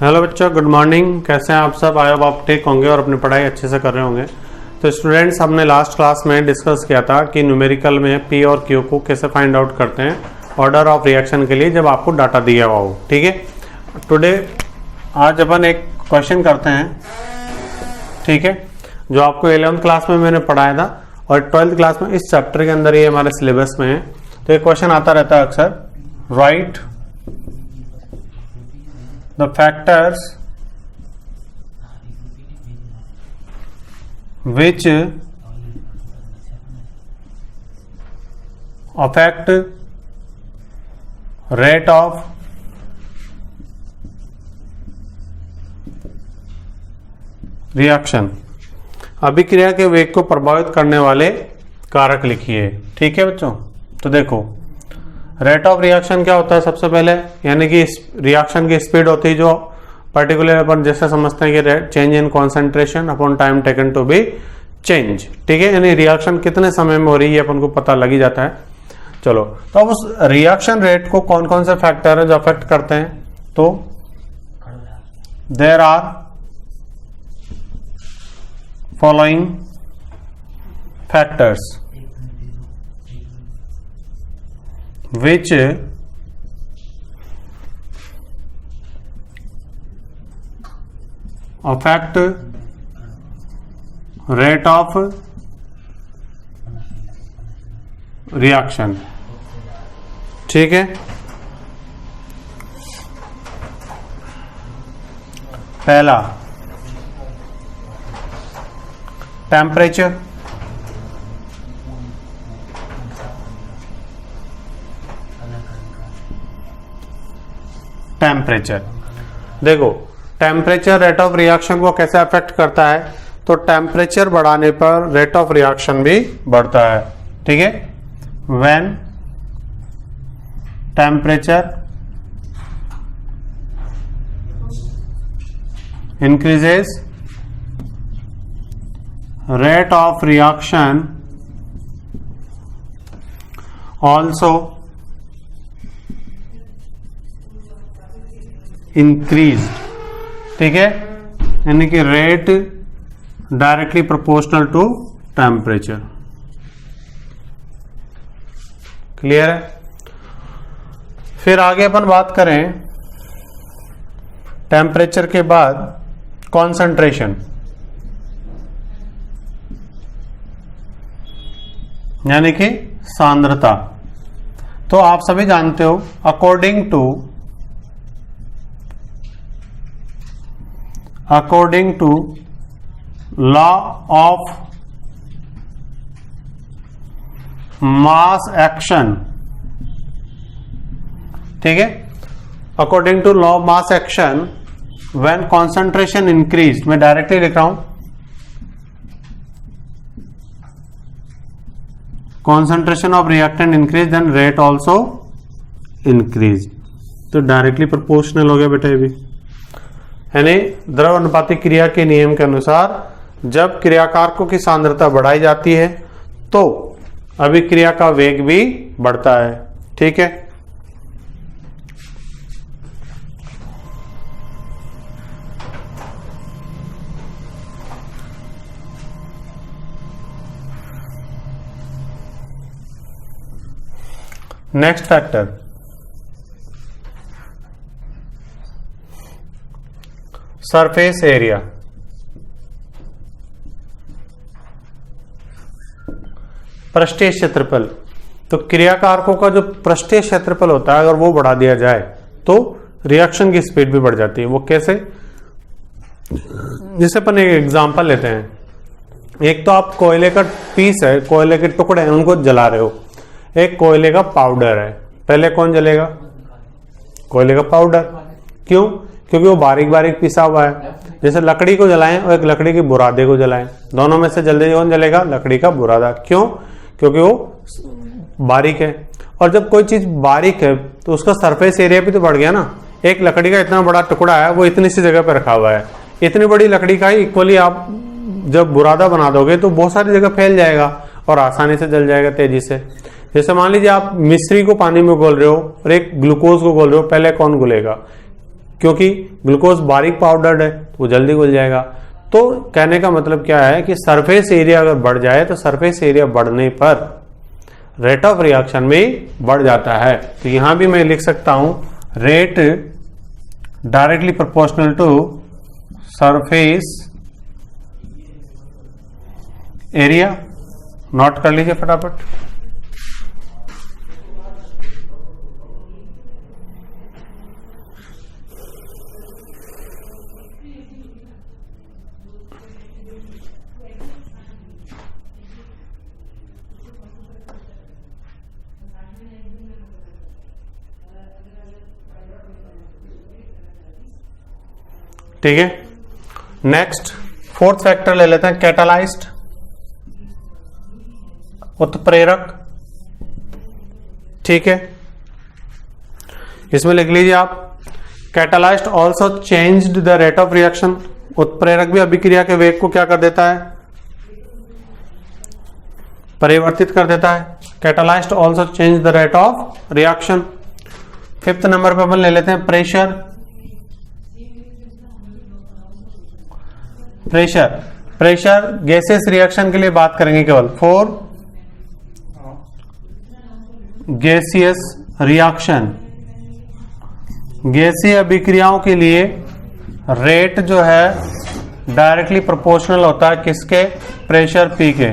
Hello बच्चों, good morning. कैसे हैं आप सब? आई होप आप ठीक होंगे और अपनी पढ़ाई अच्छे से कर रहे होंगे। तो स्टूडेंट्स, हमने लास्ट क्लास में डिस्कस किया था कि न्यूमेरिकल में पी और क्यू को कैसे फाइंड आउट करते हैं ऑर्डर ऑफ रिएक्शन के लिए जब आपको डाटा दिया हुआ हो। ठीक है, टुडे आज अपन एक क्वेश्चन करते हैं, ठीक है, जो आपको 11th क्लास में मैंने पढ़ाया था और 12th क्लास में इस चैप्टर के अंदर ये हमारे सिलेबस में है। तो एक क्वेश्चन आता रहता है अक्सर, right the factors which affect rate of reaction. अभिक्रिया के वेग को प्रभावित करने वाले कारक लिखिए। ठीक है बच्चों, तो देखो रेट ऑफ रिएक्शन क्या होता है सबसे पहले, यानी कि रिएक्शन की स्पीड होती है जो पर्टिकुलर अपन जैसे समझते हैं कि change in concentration upon time taken to be change. ठीक है, यानी रिएक्शन कितने समय में हो रही है अपन को पता लग ही जाता है। चलो, तो अब उस रिएक्शन रेट को कौन कौन से फैक्टर है जो अफेक्ट करते हैं, तो there are following factors which affect rate of reaction। ठीक है, पहला टेम्परेचर। टेम्परेचर, देखो टेम्परेचर रेट ऑफ रिएक्शन को कैसे अफेक्ट करता है, तो टेम्परेचर बढ़ाने पर रेट ऑफ रिएक्शन भी बढ़ता है। ठीक है, when temperature increases rate of reaction also increase. ठीक है, यानी कि rate directly proportional to temperature. Clear है? फिर आगे अपन बात करें टेम्परेचर के बाद कॉन्सेंट्रेशन, यानी कि सांद्रता। तो आप सभी जानते हो according to law of mass action. ठीक है, according to law of mass action when concentration increase, मैं डायरेक्टली लिख रहा हूं, concentration of reactant increase then rate also increase. तो डायरेक्टली प्रोपोर्शनल हो गया बेटा ये भी, यानी द्रव अनुपातिक क्रिया के नियम के अनुसार जब क्रियाकारकों की सांद्रता बढ़ाई जाती है तो अभिक्रिया का वेग भी बढ़ता है। ठीक है, नेक्स्ट फैक्टर सरफेस एरिया। पृष्ठीय क्षेत्रफल, तो क्रियाकारकों का जो पृष्ठीय क्षेत्रफल होता है अगर वो बढ़ा दिया जाए तो रिएक्शन की स्पीड भी बढ़ जाती है। वो कैसे? जैसे अपन एक एग्जांपल लेते हैं, एक तो आप कोयले का पीस है, कोयले के टुकड़े हैं, उनको जला रहे हो। एक कोयले का पाउडर है, पहले कौन जलेगा? कोयले का पाउडर। क्यों? क्योंकि वो बारीक बारीक पिसा हुआ है। जैसे लकड़ी को जलाएं और एक लकड़ी के बुरादे को जलाएं, दोनों में से जल्दी कौन जलेगा? लकड़ी का बुरादा। क्यों? क्योंकि वो बारीक है। और जब कोई चीज बारीक है तो उसका सरफेस एरिया भी तो बढ़ गया ना। एक लकड़ी का इतना बड़ा टुकड़ा है, वो इतनी सी जगह पर रखा हुआ है, इतनी बड़ी लकड़ी का ही इक्वली आप जब बुरादा बना दोगे तो बहुत सारी जगह फैल जाएगा और आसानी से जल जाएगा तेजी से। जैसे मान लीजिए आप मिश्री को पानी में घोल रहे हो और एक ग्लूकोज को घोल रहे हो, पहले कौन घुलेगा? क्योंकि ग्लूकोज बारीक पाउडर्ड है, वो जल्दी घुल जाएगा। तो कहने का मतलब क्या है कि सरफेस एरिया अगर बढ़ जाए तो सरफेस एरिया बढ़ने पर रेट ऑफ रिएक्शन भी बढ़ जाता है। तो यहां भी मैं लिख सकता हूं rate directly proportional to surface area. Note कर लीजिए फटाफट। ठीक है, नेक्स्ट फोर्थ फैक्टर ले लेते हैं, कैटालाइज्ड, उत्प्रेरक। ठीक है, इसमें लिख लीजिए आप catalysed also changed the rate of reaction. उत्प्रेरक भी अभिक्रिया के वेग को क्या कर देता है, परिवर्तित कर देता है। Catalysed also change the rate of reaction. Fifth number पे अपन ले लेते हैं प्रेशर। प्रेशर गैसेस रिएक्शन के लिए बात करेंगे केवल, फॉर गैसियस रिएक्शन। गैसीय अभिक्रियाओं के लिए रेट जो है डायरेक्टली प्रोपोर्शनल होता है किसके, प्रेशर पी के।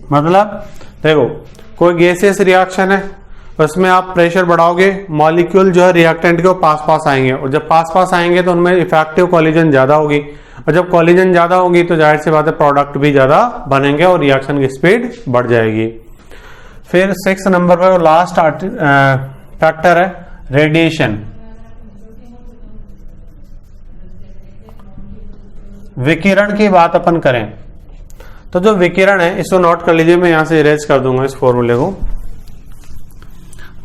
मतलब देखो कोई गैसियस रिएक्शन है, उसमें आप प्रेशर बढ़ाओगे, मॉलिक्यूल जो है रिएक्टेंट के पास पास आएंगे, और जब पास पास आएंगे तो उनमें इफेक्टिव कोलिजन ज्यादा होगी, और जब कोलिजन ज्यादा होगी तो जाहिर सी बात है प्रोडक्ट भी ज्यादा बनेंगे और रिएक्शन की स्पीड बढ़ जाएगी। फिर 6 नंबर पर लास्ट फैक्टर है रेडिएशन। विकिरण की बात अपन करें तो जो विकिरण है इसको नोट कर लीजिए, मैं यहां से इरेज कर दूंगा इस फॉर्मूले को।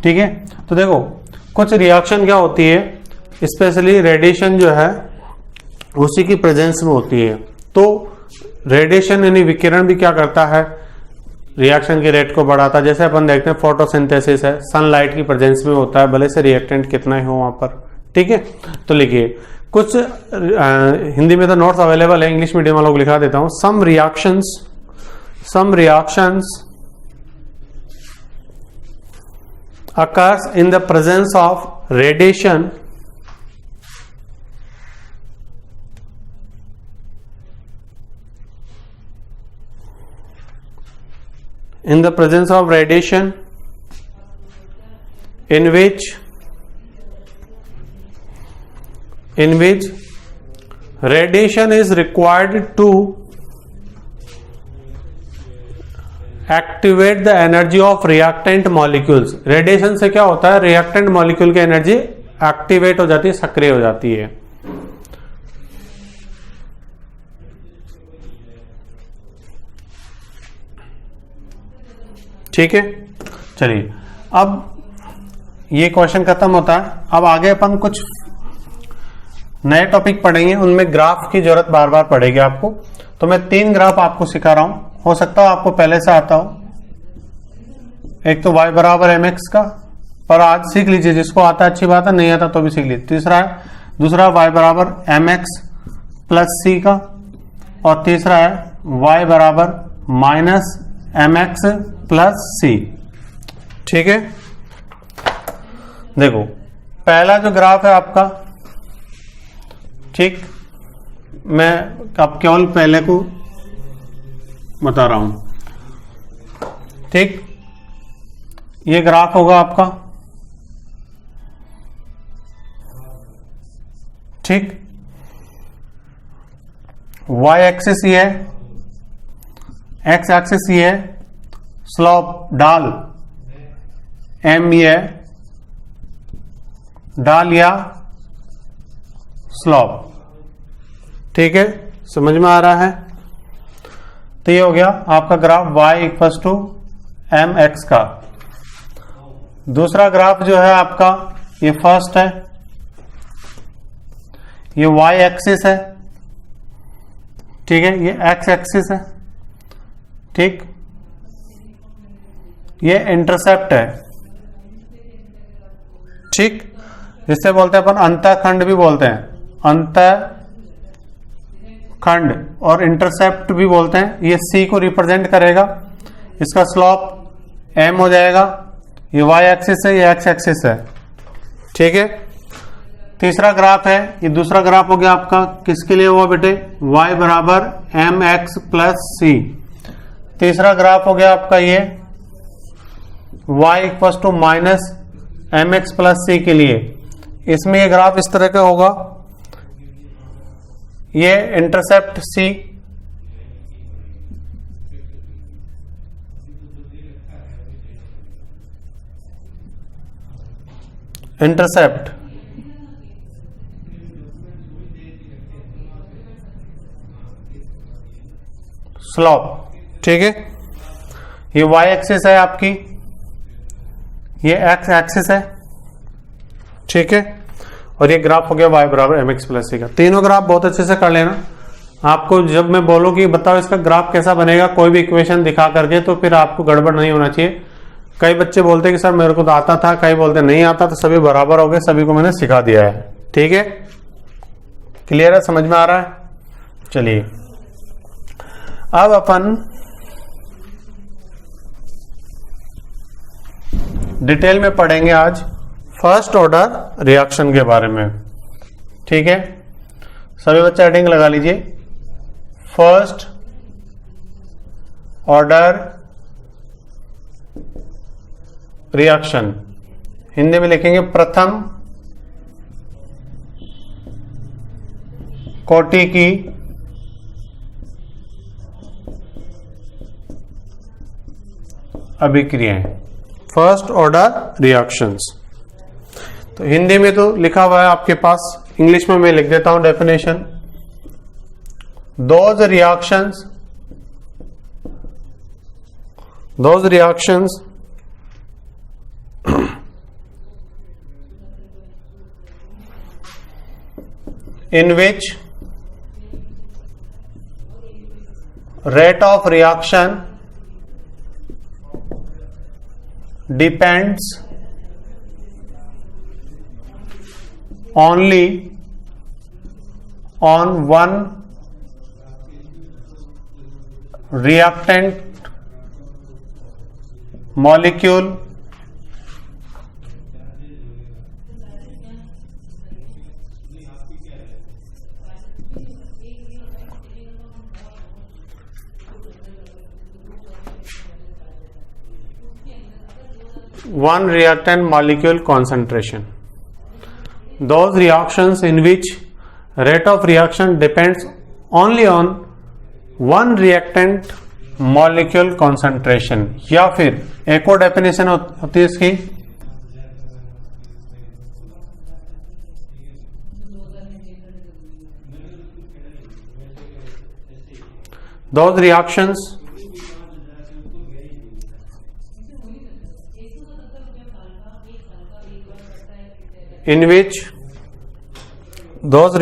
ठीक है, तो देखो कुछ रिएक्शन क्या होती है, स्पेशली रेडिएशन जो है उसी की प्रेजेंस में होती है। तो रेडिएशन यानी विकिरण भी क्या करता है, रिएक्शन के रेट को बढ़ाता है। जैसे अपन देखते हैं फोटोसिंथेसिस है, सनलाइट की प्रेजेंस में होता है, भले से रिएक्टेंट कितना ही हो वहां पर। ठीक है, तो लिखिए कुछ हिंदी में तो नोट्स अवेलेबल है, इंग्लिश मीडियम वालों को लिखा देता हूं। सम reactions occurs in the presence of radiation in which radiation is required to activate the energy of reactant molecules. Radiation से क्या होता है, रिएक्टेंट मॉलिक्यूल की एनर्जी एक्टिवेट हो जाती है, सक्रिय हो जाती है। ठीक है, चलिए अब ये क्वेश्चन खत्म होता है। अब आगे अपन कुछ नए टॉपिक पढ़ेंगे, उनमें ग्राफ की जरूरत बार बार पड़ेगी आपको। तो मैं 3 ग्राफ आपको सिखा रहा हूं, हो सकता है आपको पहले से आता हो। एक तो y बराबर mx का, पर आज सीख लीजिए, जिसको आता है अच्छी बात है, नहीं आता तो भी सीख लीजिए। दूसरा y बराबर mx प्लस c का, और तीसरा है y बराबर माइनस mx प्लस c। ठीक है, देखो पहला जो ग्राफ है आपका, ठीक, मैं अब केवल पहले को बता रहा हूं। ठीक, ये ग्राफ होगा आपका। ठीक, y एक्सिस ये है, x एक्सिस ये है, स्लोप डाल m ये है, डाल या स्लोप। ठीक है, समझ में आ रहा है। तो ये हो गया आपका graph y equals to M X का। दूसरा ग्राफ जो है आपका, ये फर्स्ट है, ये y एक्सिस है। ठीक है, ये x एक्सिस है। ठीक, ये इंटरसेप्ट है, ठीक, जिससे बोलते हैं अपन अंतःखंड भी बोलते हैं, अंतःखंड, और इंटरसेप्ट भी बोलते हैं। ये सी को रिप्रेजेंट करेगा, इसका स्लोप एम हो जाएगा, ये वाई एक्सिस है, ये एक्स एक्सिस है, ठीक है। तीसरा ग्राफ है, ये दूसरा ग्राफ हो गया आपका, किसके लिए हुआ बेटे, y बराबर एम एक्स प्लस सी। तीसरा ग्राफ हो गया आपका ये y equal to minus M X plus C के लिए। इसमें ये ग्राफ इस तरह का होगा, ये इंटरसेप्ट सी, इंटरसेप्ट स्लोप, ठीक है। ये y एक्सिस है आपकी, ये x एक्सिस है, ठीक है, और ये ग्राफ हो गया y बराबर एम एक्स प्लस सी का। तीनों ग्राफ बहुत अच्छे से कर लेना। आपको जब मैं बोलूं कि बताओ इसका ग्राफ कैसा बनेगा कोई भी इक्वेशन दिखा करके, तो फिर आपको गड़बड़ नहीं होना चाहिए। कई बच्चे बोलते कि सर मेरे को तो आता था, कई बोलते नहीं आता, तो सभी बराबर हो गए, सभी को मैंने सिखा दिया है, ठीक है। क्लियर है, समझ में आ रहा है। चलिए अब अपन डिटेल में पढ़ेंगे आज फर्स्ट ऑर्डर रिएक्शन के बारे में, ठीक है। सभी बच्चे हेडिंग लगा लीजिए, फर्स्ट ऑर्डर रिएक्शन, हिंदी में लिखेंगे प्रथम कोटि की अभिक्रियाएं, फर्स्ट ऑर्डर रिएक्शंस। तो हिंदी में तो लिखा हुआ है आपके पास, इंग्लिश में मैं लिख देता हूं definition. Those reactions in which rate of reaction depends only on one reactant molecule concentration. Those reactions in which rate of reaction depends only on one reactant molecule concentration, या फिर एक और डेफिनेशन होती है इसकी, those reactions in which those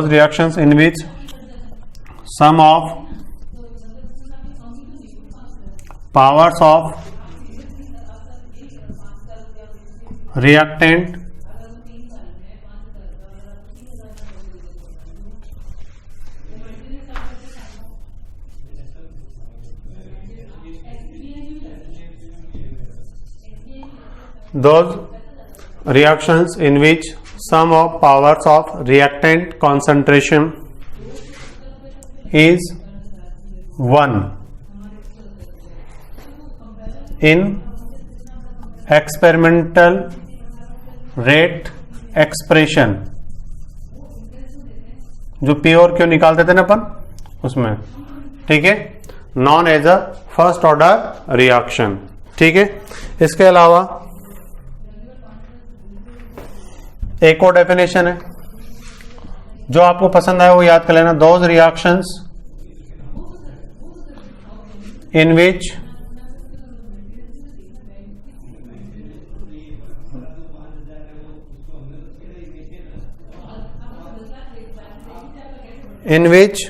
reactions in which sum of powers of reactant those reactions in which sum of powers of reactant concentration is 1 in experimental rate expression, जो P और Q निकालते थे ना अपन उसमें, ठीक है, known as a first order reaction, ठीक है। इसके अलावा एक और डेफिनेशन है, जो आपको पसंद आए वो याद कर लेना। Those reactions in which in which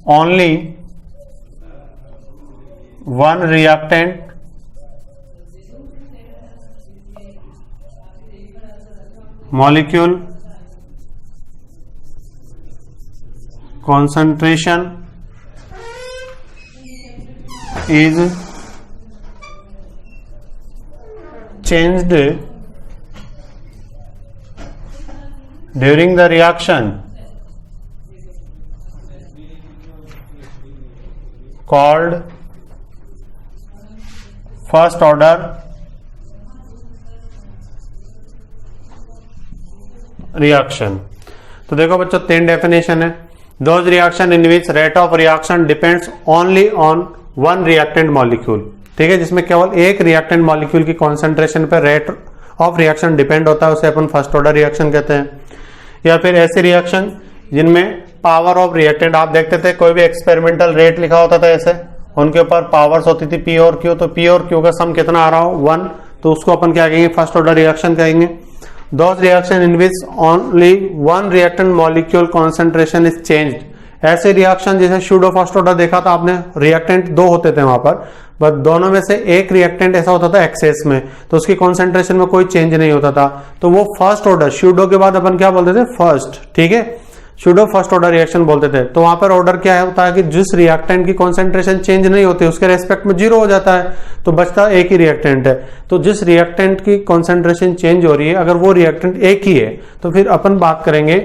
only one reactant molecule concentration is changed during the reaction called first order reaction। तो देखो बच्चों, 3 डेफिनेशन है। Those reaction in which rate of reaction depends only on one reactant molecule, ठीक है, जिसमें केवल एक reactant molecule की कॉन्सेंट्रेशन पर रेट ऑफ रिएक्शन डिपेंड होता है, उसे अपन फर्स्ट ऑर्डर रिएक्शन कहते हैं। या फिर ऐसे रिएक्शन जिनमें पावर ऑफ रिएक्टेंट, आप देखते थे कोई भी एक्सपेरिमेंटल रेट लिखा होता था ऐसे, उनके ऊपर पावर्स होती थी पी और क्यू, तो पी और क्यू का सम कितना आ रहा हो 1, तो उसको अपन क्या कहेंगे, फर्स्ट ऑर्डर रिएक्शन कहेंगे। Those reaction in which only one reactant molecule concentration is changed, ऐसे रिएक्शन जैसे सूडो फर्स्ट ऑर्डर देखा था आपने, रिएक्टेंट 2 होते थे वहां पर, बट दोनों में से एक रिएक्टेंट ऐसा होता था एक्सेस में, तो उसकी कॉन्सेंट्रेशन में कोई चेंज नहीं होता था, तो वो फर्स्ट ऑर्डर, सूडो के बाद अपन क्या बोलते थे, फर्स्ट, ठीक है, सूडो फर्स्ट ऑर्डर रिएक्शन बोलते थे। तो वहां पर ऑर्डर क्या होता है कि जिस रिएक्टेंट की कॉन्सेंट्रेशन चेंज नहीं होती उसके रेस्पेक्ट में 0 हो जाता है, तो बचता एक ही रिएक्टेंट है। तो जिस रिएक्टेंट की कॉन्सेंट्रेशन चेंज हो रही है, अगर वो रिएक्टेंट एक ही है, तो फिर अपन बात करेंगे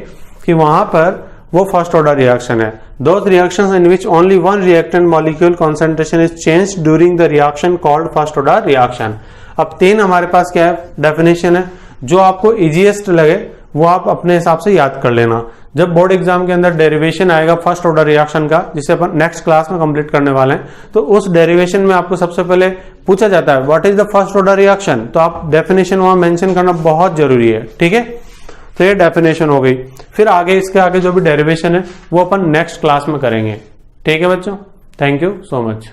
कि वहां पर वो फर्स्ट ऑर्डर रिएक्शन है। Those reactions in which only one reactant molecule concentration is changed during the reaction called first order reaction. अब 3 हमारे पास क्या है, डेफिनेशन है, जो आपको इजीएस्ट लगे वो आप अपने हिसाब से याद कर लेना। जब बोर्ड एग्जाम के अंदर डेरिवेशन आएगा फर्स्ट ऑर्डर रिएक्शन का, जिसे अपन नेक्स्ट क्लास में कंप्लीट करने वाले हैं, तो उस डेरिवेशन में आपको सबसे पहले पूछा जाता है what is the first order reaction, तो आप डेफिनेशन वहां मेंशन करना बहुत जरूरी है, ठीक है। तो ये डेफिनेशन हो गई, फिर आगे इसके आगे जो भी डेरिवेशन है वो अपन नेक्स्ट क्लास में करेंगे, ठीक है बच्चों। Thank you so much.